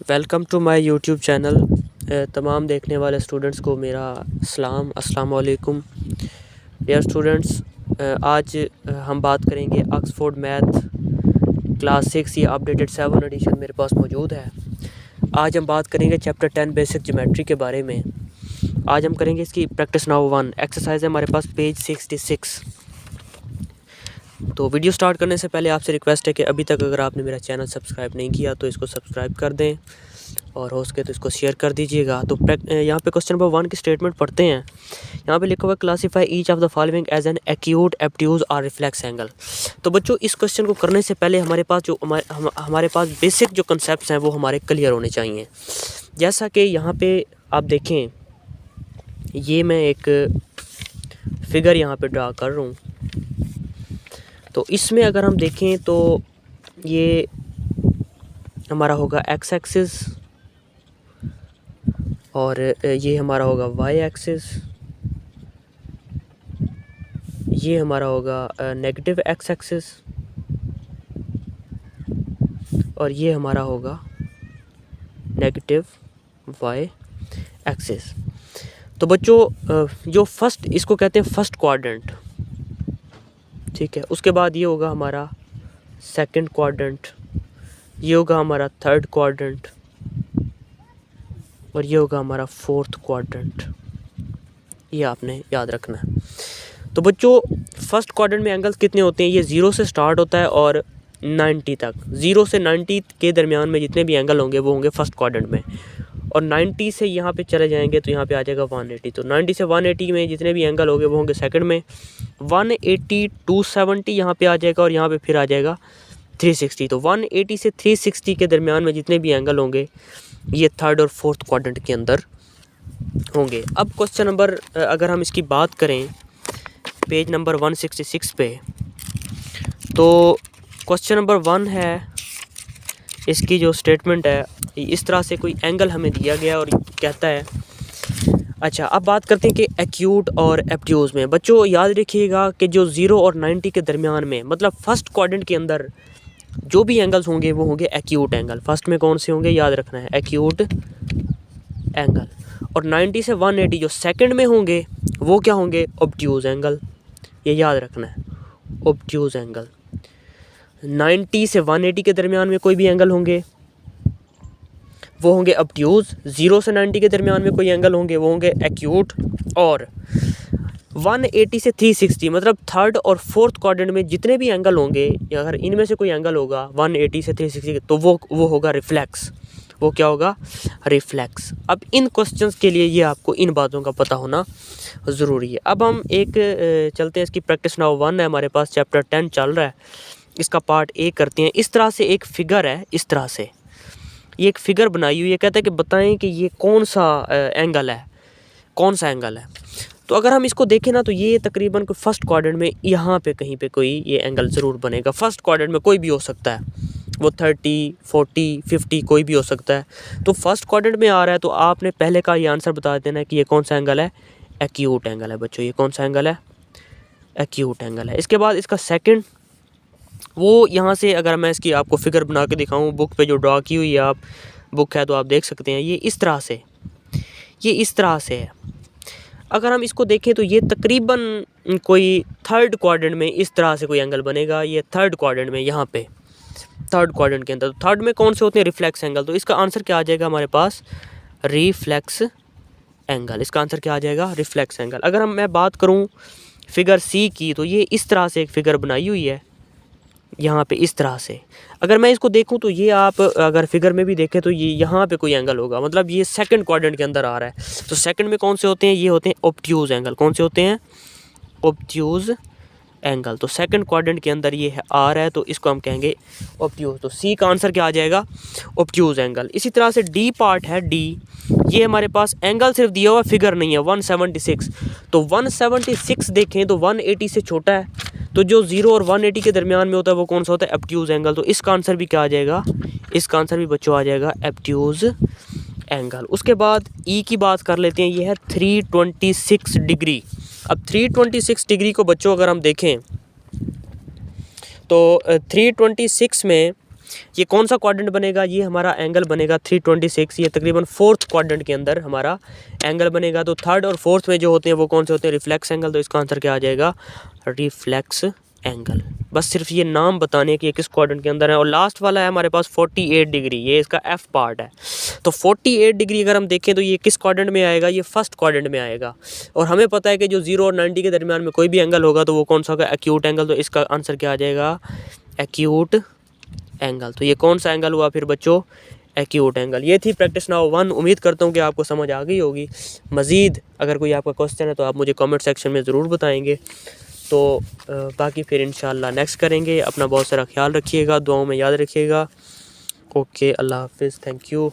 Welcome to my YouTube channel. तमाम देखने वाले स्टूडेंट्स को मेरा सलाम, अस्सलाम वालेकुम। डियर स्टूडेंट्स, आज हम बात करेंगे ऑक्सफोर्ड मैथ क्लास 6 या अपडेटेड 7 एडिशन मेरे पास मौजूद है। आज हम बात करेंगे चैप्टर 10 बेसिक ज्योमेट्री के बारे में। आज हम करेंगे इसकी प्रैक्टिस नाउ 1 एक्सरसाइज है हमारे पास पेज 66। तो वीडियो स्टार्ट करने से पहले आपसे रिक्वेस्ट है कि अभी तक अगर आपने मेरा चैनल सब्सक्राइब नहीं किया तो इसको सब्सक्राइब कर दें और हो सके तो इसको शेयर कर दीजिएगा। तो यहाँ पे क्वेश्चन नंबर 1 की स्टेटमेंट पढ़ते हैं। यहाँ पे लिखा हुआ है classify each of the following as an acute, obtuse और रिफ्लेक्स एंगल। तो बच्चों, इस क्वेश्चन को करने से पहले हमारे पास बेसिक जो कंसेप्ट हैं वो हमारे क्लियर होने चाहिए। जैसा कि यहाँ पे आप देखें, ये मैं एक फिगर यहाँ पे ड्रा कर रहा हूँ। तो इसमें अगर हम देखें तो ये हमारा होगा एक्स एक्सिस और ये हमारा होगा वाई एक्सिस, ये हमारा होगा नेगेटिव एक्स एक्सिस और ये हमारा होगा नेगेटिव वाई एक्सिस। तो बच्चों, जो फर्स्ट इसको कहते हैं फर्स्ट क्वाड्रेंट, ठीक है। उसके बाद ये होगा हमारा सेकंड क्वाड्रेंट, ये होगा हमारा थर्ड क्वाड्रेंट और ये होगा हमारा फोर्थ क्वाड्रेंट। ये आपने याद रखना है। तो बच्चों, फर्स्ट क्वाड्रेंट में एंगल्स कितने होते हैं? ये 0 से स्टार्ट होता है और 90 तक। 0 से 90 के दरमियान में जितने भी एंगल होंगे वो होंगे फर्स्ट क्वाड्रेंट में, और 90 से यहाँ पे चले जाएंगे तो यहाँ पे आ जाएगा 180। तो 90 से 180 में जितने भी एंगल होंगे वो होंगे सेकंड में। 180 270 यहाँ पे आ जाएगा और यहाँ पे फिर आ जाएगा 360। तो 180 से 360 के दरमियान में जितने भी एंगल होंगे ये थर्ड और फोर्थ क्वाड्रेंट के अंदर होंगे। अब क्वेश्चन नंबर, अगर हम इसकी बात करें पेज नंबर 166 पे, तो क्वेश्चन नंबर 1 है, इसकी जो स्टेटमेंट है इस तरह से कोई एंगल हमें दिया गया और कहता है। अच्छा, अब बात करते हैं कि एक्यूट और एब्ट्यूज में। बच्चों याद रखिएगा कि जो 0 और 90 के दरमियान में, मतलब फर्स्ट क्वाड्रेंट के अंदर जो भी एंगल्स होंगे वो होंगे एक्यूट एंगल। फर्स्ट में कौन से होंगे याद रखना है, एक्यूट एंगल। और 90 से 180 जो सेकंड में होंगे वो क्या होंगे, ऑब्ट्यूज एंगल। ये याद रखना है, ऑब्ट्यूज एंगल। 90 से 180 के दरमियान में कोई भी एंगल होंगे वो होंगे ऑब्ट्यूज। 0 से 90 के दरमियान में कोई एंगल होंगे वो होंगे एक्यूट। और 180 से 360 मतलब थर्ड और फोर्थ क्वाड्रेंट में जितने भी एंगल होंगे, अगर इनमें से कोई एंगल होगा 180 से 360 तो वो होगा रिफ्लेक्स। वो क्या होगा, रिफ्लेक्स। अब इन क्वेश्चंस के लिए ये आपको इन बातों का पता होना ज़रूरी है। अब हम एक चलते हैं, इसकी प्रैक्टिस नाउ 1 है हमारे पास, चैप्टर 10 चल रहा है, इसका पार्ट ए करते हैं। इस तरह से एक फ़िगर है, इस तरह से ये एक फ़िगर बनाई हुई है। कहता है कि बताएं कि ये कौन सा एंगल है, कौन सा एंगल है। तो अगर हम इसको देखें ना तो ये तकरीबन कोई फर्स्ट क्वाड्रेंट में यहाँ पे कहीं पे कोई ये एंगल ज़रूर बनेगा। फर्स्ट क्वाड्रेंट में कोई भी हो सकता है, वो 30 40 50 कोई भी हो सकता है। तो फर्स्ट क्वाड्रेंट में आ रहा है तो आपने पहले का ये आंसर बता देना है कि ये कौन सा एंगल है, एक्यूट एंगल है। बच्चों, ये कौन सा एंगल है, एक्यूट एंगल है। इसके बाद इसका सेकंड, वो यहाँ से अगर मैं इसकी आपको फ़िगर बना के दिखाऊँ, बुक पे जो ड्रा की हुई है, आप बुक है तो आप देख सकते हैं, ये इस तरह से, ये इस तरह से है। अगर हम इसको देखें तो ये तकरीबन कोई थर्ड क्वाड्रेंट में इस तरह से कोई एंगल बनेगा। ये थर्ड क्वाड्रेंट में, यहाँ पे थर्ड क्वाड्रेंट के अंदर। तो थर्ड में कौन से होते हैं, रिफ्लेक्स एंगल। तो इसका आंसर क्या आ जाएगा हमारे पास, रिफ्लेक्स एंगल। इसका आंसर क्या आ जाएगा, रिफ्लेक्स एंगल। अगर मैं बात करूँ फिगर सी की, तो ये इस तरह से एक फ़िगर बनाई हुई है यहाँ पे इस तरह से। अगर मैं इसको देखूँ तो ये आप अगर फिगर में भी देखें तो ये यहाँ पे कोई एंगल होगा, मतलब ये सेकंड क्वाड्रेंट के अंदर आ रहा है। तो सेकंड में कौन से होते हैं, ये होते हैं ऑब्ट्यूज एंगल। कौन से होते हैं, ऑब्ट्यूज एंगल। तो सेकंड क्वाड्रेंट के अंदर ये आ रहा है तो इसको हम कहेंगे ऑब्ट्यूज। तो सी का आंसर क्या आ जाएगा, ऑब्ट्यूज एंगल। इसी तरह से डी पार्ट है, डी, ये हमारे पास एंगल सिर्फ दिया हुआ, फिगर नहीं है, 176। तो 176 देखें तो 180 से छोटा है। तो जो 0 और 180 के दरमियान में होता है वो कौन सा होता है, ऑब्ट्यूज एंगल। तो इसका आंसर भी क्या आ जाएगा, इसका आंसर भी बच्चों आ जाएगा ऑब्ट्यूज एंगल। उसके बाद ई की बात कर लेते हैं, ये है 326 डिग्री। अब 326 डिग्री को बच्चों अगर हम देखें तो 326 में ये कौन सा क्वाड्रेंट बनेगा, ये हमारा एंगल बनेगा 326, ये तकरीबन फोर्थ क्वाड्रेंट के अंदर हमारा एंगल बनेगा। तो थर्ड और फोर्थ में जो होते हैं वो कौन से होते हैं, रिफ्लेक्स एंगल। तो इसका आंसर क्या आ जाएगा, रिफ्लेक्स एंगल। बस सिर्फ ये नाम बताने कि ये किस क्वाड्रेंट के अंदर है। और लास्ट वाला है हमारे पास 48 डिग्री, ये इसका एफ पार्ट है। तो 48 डिग्री अगर हम देखें तो ये किस क्वाड्रेंट में आएगा, ये फर्स्ट क्वाड्रेंट में आएगा। और हमें पता है कि जो 0 और 90 के दरमियान में कोई भी एंगल होगा तो वो कौन सा होगा, एक्यूट एंगल। तो इसका आंसर क्या आ जाएगा, एक्यूट एंगल। तो ये कौन सा एंगल हुआ फिर बच्चों, एक्यूट एंगल। ये थी प्रैक्टिस नाउ 1। उम्मीद करता हूँ कि आपको समझ आ गई होगी। मज़ीद अगर कोई आपका क्वेश्चन है तो आप मुझे कमेंट सेक्शन में ज़रूर बताएंगे। तो बाकी फिर इंशाल्लाह नेक्स्ट करेंगे। अपना बहुत सारा ख्याल रखिएगा, दुआओं में याद रखिएगा। ओके, अल्लाह हाफिज़, थैंक यू।